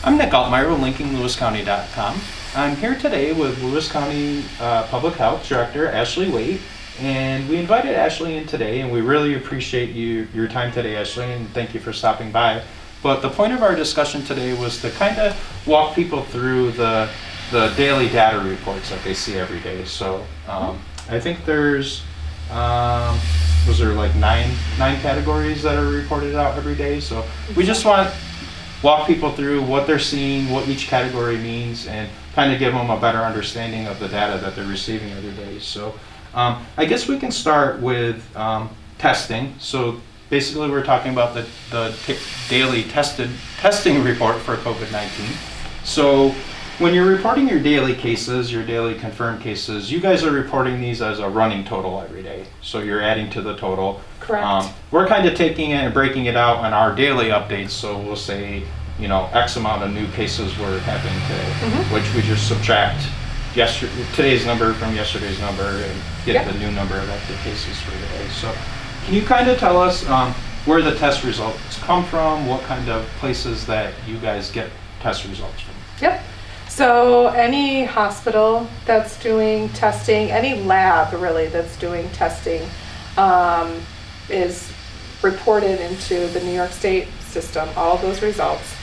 I'm Nick Altmeyer with linkinglewiscounty.com. I'm here today with Lewis County Public Health Director Ashley Waite, and we invited Ashley in today, and we really appreciate your time today, Ashley, and thank you for stopping by. But the point of our discussion today was to kind of walk people through the daily data reports that they see every day. So I think there's was there like nine categories that are reported out every day. So we just want to walk people through what they're seeing, what each category means, and kind of give them a better understanding of the data that they're receiving every day. So I guess we can start with testing. So basically we're talking about the daily testing report for COVID-19. So when you're reporting your daily cases, your daily confirmed cases, you guys are reporting these as a running total every day. So you're adding to the total. Correct. We're kind of taking it and breaking it out on our daily updates. So we'll say, X amount of new cases were happening today, which we just subtract today's number from yesterday's number and get the new number of active cases for today. So can you kind of tell us where the test results come from, what kind of places that you guys get test results from? Yep. So any hospital that's doing testing, any lab really that's doing testing is reported into the New York State system, all those results.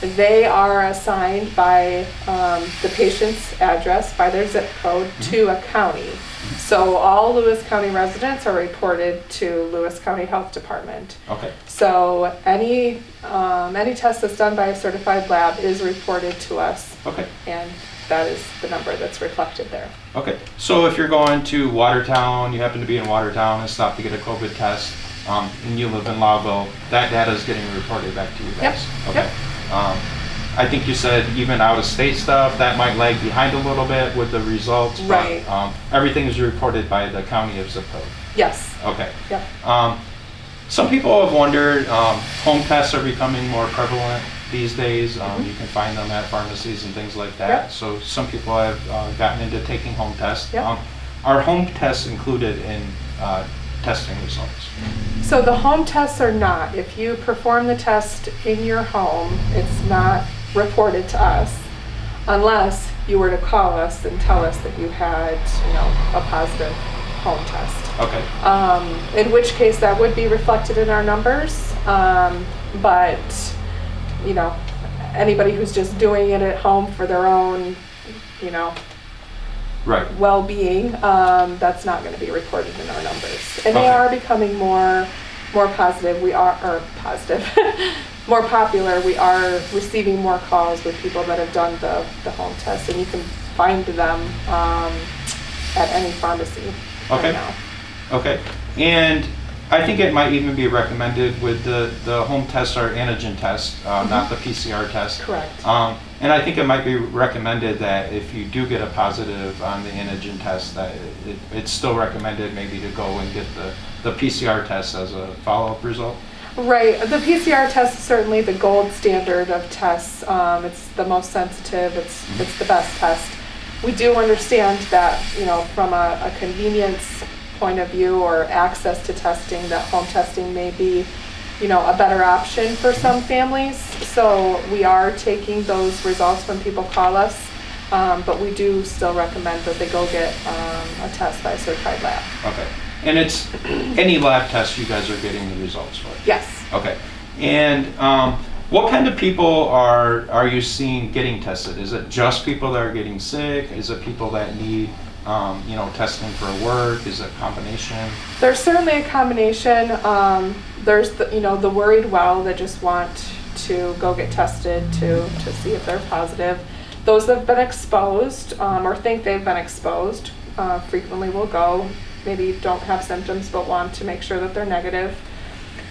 They are assigned by the patient's address, by their zip code, to a county. So all Lewis County residents are reported to Lewis County Health Department. Okay. So any test that's done by a certified lab is reported to us. Okay. And that is the number that's reflected there. Okay. So if you're going to Watertown, you happen to be in Watertown and stop to get a COVID test, and you live in Lowville, that data is getting reported back to you guys. Yep. Okay. Yep. I think you said even out-of-state stuff, that might lag behind a little bit with the results, Right. But everything is reported by the county of zip code. Yes. Okay. Yep. Some people have wondered, home tests are becoming more prevalent these days. You can find them at pharmacies and things like that. Yep. So some people have gotten into taking home tests. Yep. Are home tests included in testing results? So the home tests are not. If you perform the test in your home, it's not reported to us unless you were to call us and tell us that you had, a positive home test. Okay. In which case that would be reflected in our numbers. But, anybody who's just doing it at home for their own, Right. well-being, that's not going to be recorded in our numbers. And they are becoming more positive. More popular. We are receiving more calls with people that have done the home test, and you can find them at any pharmacy right now. Okay. And I think it might even be recommended with the home test or antigen test, not the PCR test. Correct. And I think it might be recommended that if you do get a positive on the antigen test, that it's still recommended maybe to go and get the PCR test as a follow-up result. Right. The PCR test is certainly the gold standard of tests. It's the most sensitive. It's the best test. We do understand that, from a convenience point of view or access to testing, that home testing may be, a better option for some families. So we are taking those results when people call us, but we do still recommend that they go get a test by a certified lab. Okay. And it's any lab test you guys are getting the results for? Yes. Okay. And what kind of people are you seeing getting tested? Is it just people that are getting sick? Is it people that need testing for work? Is it a combination? There's certainly a combination. There's the worried well that just want to go get tested to see if they're positive. Those that have been exposed or think they've been exposed frequently will go. Maybe don't have symptoms but want to make sure that they're negative.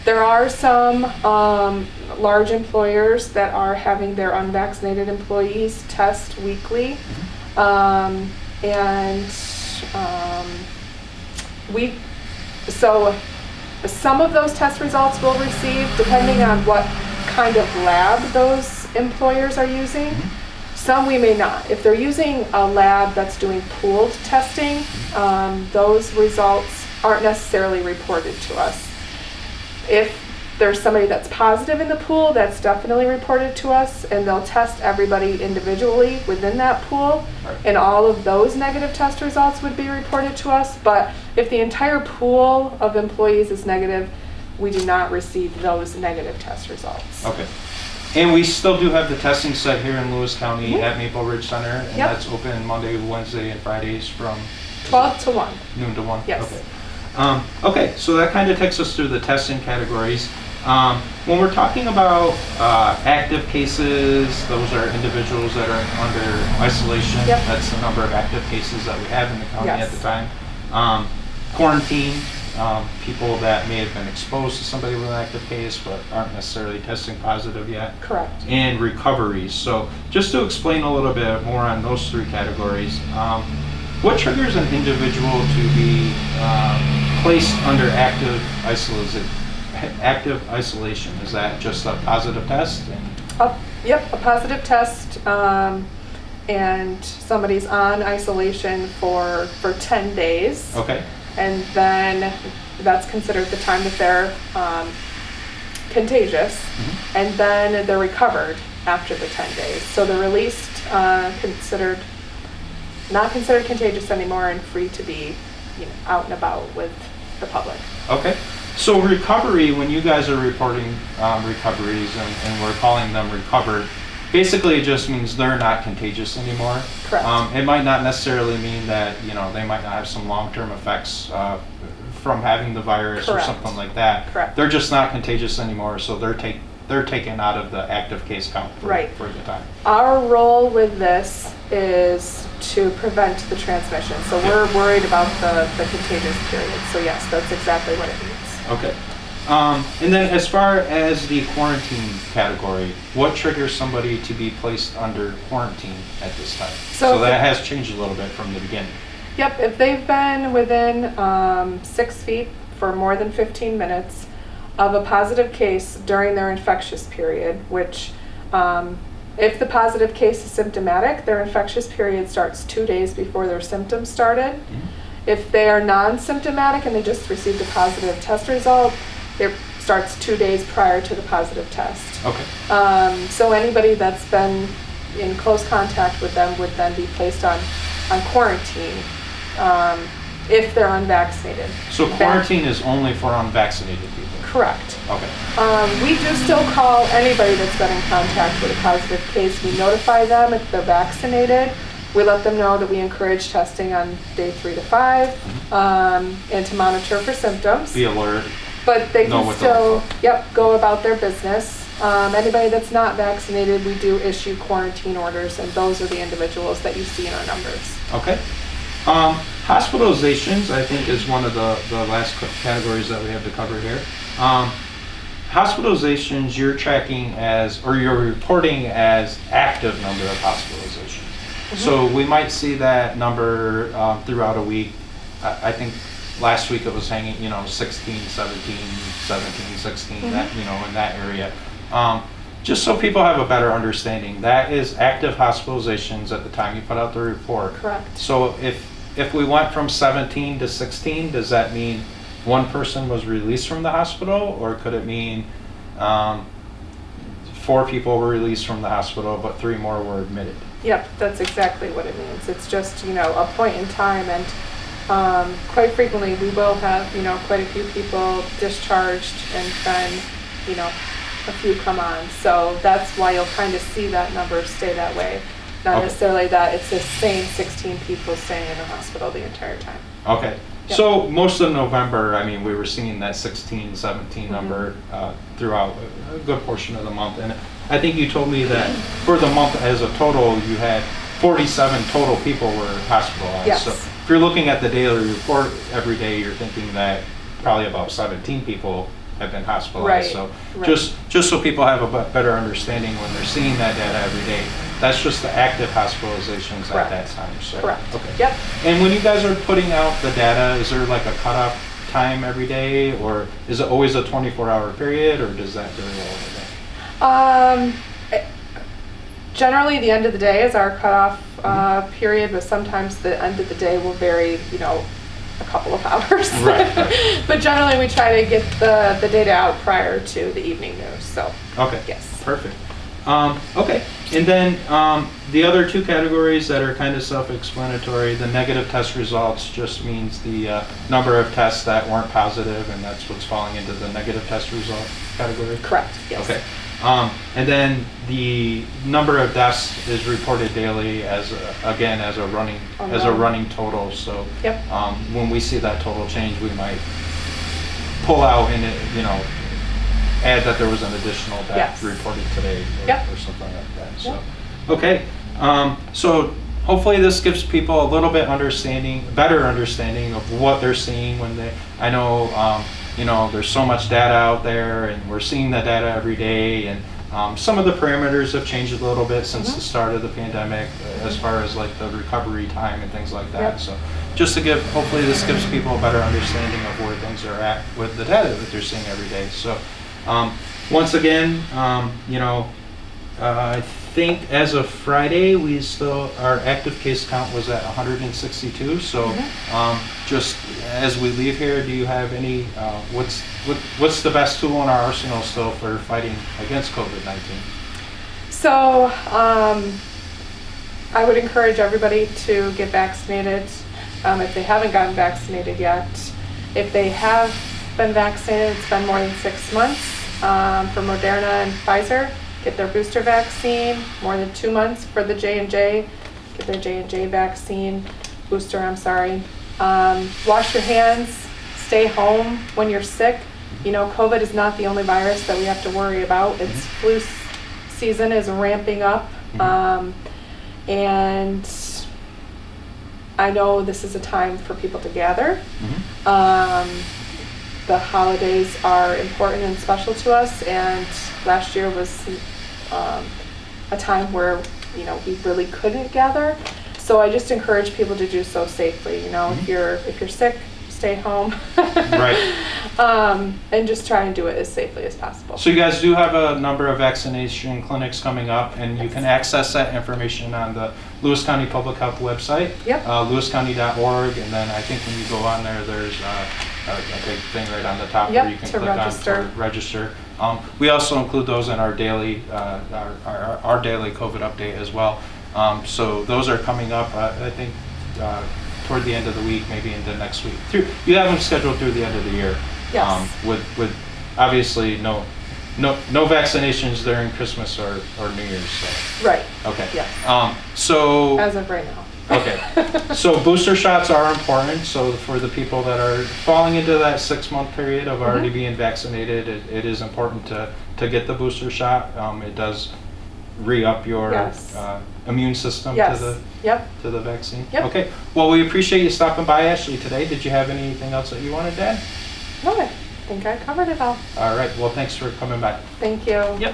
There are some large employers that are having their unvaccinated employees test weekly. So some of those test results we'll receive depending on what kind of lab those employers are using. Some we may not. If they're using a lab that's doing pooled testing, those results aren't necessarily reported to us. If there's somebody that's positive in the pool, that's definitely reported to us, and they'll test everybody individually within that pool. Right. And all of those negative test results would be reported to us. But if the entire pool of employees is negative, we do not receive those negative test results. Okay. And we still do have the testing site here in Lewis County at Maple Ridge Center, and Yep. that's open Monday, Wednesday, and Fridays from 12 to 1. noon to 1? Yes. Okay. Okay, so that kind of takes us through the testing categories. When we're talking about active cases, those are individuals that are under isolation. Yep. That's the number of active cases that we have in the county Yes. at the time. Quarantine, people that may have been exposed to somebody with an active case but aren't necessarily testing positive yet. Correct. And recoveries. So just to explain a little bit more on those three categories, what triggers an individual to be placed under active isolation? Is that just a positive test? Yep, a positive test, and somebody's on isolation for 10 days. Okay. And then that's considered the time that they're contagious. Mm-hmm. And then they're recovered after the 10 days. So they're released, not considered contagious anymore, and free to be, out and about with the public. Okay. So recovery, when you guys are reporting recoveries and we're calling them recovered, basically it just means they're not contagious anymore. Correct. It might not necessarily mean that, they might not have some long-term effects from having the virus Correct. or something like that. Correct. They're just not contagious anymore, so they're taken out of the active case count for the time. Our role with this is to prevent the transmission. So we're worried about the contagious period. So yes, that's exactly what it means. Okay. And then as far as the quarantine category, what triggers somebody to be placed under quarantine at this time? So that has changed a little bit from the beginning. Yep, if they've been within 6 feet for more than 15 minutes of a positive case during their infectious period, which if the positive case is symptomatic, their infectious period starts 2 days before their symptoms started. Mm-hmm. If they are non-symptomatic and they just received a positive test result, it starts 2 days prior to the positive test. Okay. So anybody that's been in close contact with them would then be placed on quarantine if they're unvaccinated. So quarantine is only for unvaccinated people? Correct. Okay. We do still call anybody that's been in contact with a positive case. We notify them if they're vaccinated. We let them know that we encourage testing on day 3 to 5, and to monitor for symptoms. Be alert. But they can still, go about their business. Anybody that's not vaccinated, we do issue quarantine orders, and those are the individuals that you see in our numbers. Okay. Hospitalizations, I think, is one of the last categories that we have to cover here. Hospitalizations, you're tracking you're reporting as active number of hospitalizations. Mm-hmm. So we might see that number throughout a week. I think last week it was hanging, 16, 17, 16, mm-hmm. that, in that area. Just so people have a better understanding, that is active hospitalizations at the time you put out the report. Correct. So if we went from 17 to 16, does that mean one person was released from the hospital, or could it mean 4 people were released from the hospital but 3 more were admitted? Yep, that's exactly what it means. It's just, a point in time, and quite frequently we will have, quite a few people discharged and then, a few come on. So that's why you'll kind of see that number stay that way. Not necessarily that it's the same 16 people staying in the hospital the entire time. Okay. Yep. So most of November, we were seeing that 16, 17 mm-hmm. number throughout a good portion of the month. And I think you told me that for the month as a total, you had 47 total people were hospitalized. Yes. So if you're looking at the daily report every day, you're thinking that probably about 17 people have been hospitalized. Right. So just so people have a better understanding when they're seeing that data every day, that's just the active hospitalizations Correct. At that time. So, correct. Okay. Yep. And when you guys are putting out the data, is there like a cutoff time every day, or is it always a 24-hour period, or does that vary all the day? Generally, the end of the day is our cutoff period, but sometimes the end of the day will vary, a couple of hours. Right. But generally, we try to get the data out prior to the evening news, so. Okay. Yes. Perfect. Okay. And then the other two categories that are kind of self-explanatory, the negative test results just means the number of tests that weren't positive, and that's what's falling into the negative test result category? Correct, yes. Okay. And then the number of deaths is reported daily as a running total. So Yep. when we see that total change, we might pull out and add that there was an additional death Yes. reported today Yep. or something like that. So Yep. okay. So hopefully this gives people a little bit better understanding of what they're seeing when they. I know. There's so much data out there, and we're seeing the data every day, and some of the parameters have changed a little bit since the start of the pandemic, as far as like the recovery time and things like that. Yep. So just hopefully this gives people a better understanding of where things are at with the data that they're seeing every day. So once again, I think as of Friday, our active case count was at 162. So just as we leave here, do you have any, what's the best tool in our arsenal still for fighting against COVID-19? So I would encourage everybody to get vaccinated if they haven't gotten vaccinated yet. If they have been vaccinated, it's been more than 6 months for Moderna and Pfizer. Get their booster vaccine. More than 2 months for the J&J. Get their J&J booster. Wash your hands. Stay home when you're sick. COVID is not the only virus that we have to worry about. It's flu season is ramping up, and I know this is a time for people to gather. The holidays are important and special to us, and last year was a time where we really couldn't gather. So I just encourage people to do so safely. If you're sick, stay home. Right. And just try and do it as safely as possible. So you guys do have a number of vaccination clinics coming up, and you can access that information on the Lewis County Public Health website, Yep. lewiscounty.org, and then I think when you go on there, there's a big thing right on the top Yep, where you can to click register. on to register. We also include those in our daily our daily COVID update as well. So those are coming up, I think, toward the end of the week, maybe into next week. You have them scheduled through the end of the year. Yes. With obviously no vaccinations during Christmas or New Year's. So. Right. Okay. Yes. So. As of right now. Okay. So booster shots are important. So for the people that are falling into that 6-month period of already being vaccinated, it is important to get the booster shot. It does re-up your immune system to the vaccine. Yep. Okay. Well, we appreciate you stopping by, Ashley, today. Did you have anything else that you wanted to add? No, I think I covered it all. All right. Well, thanks for coming by. Thank you. Yep.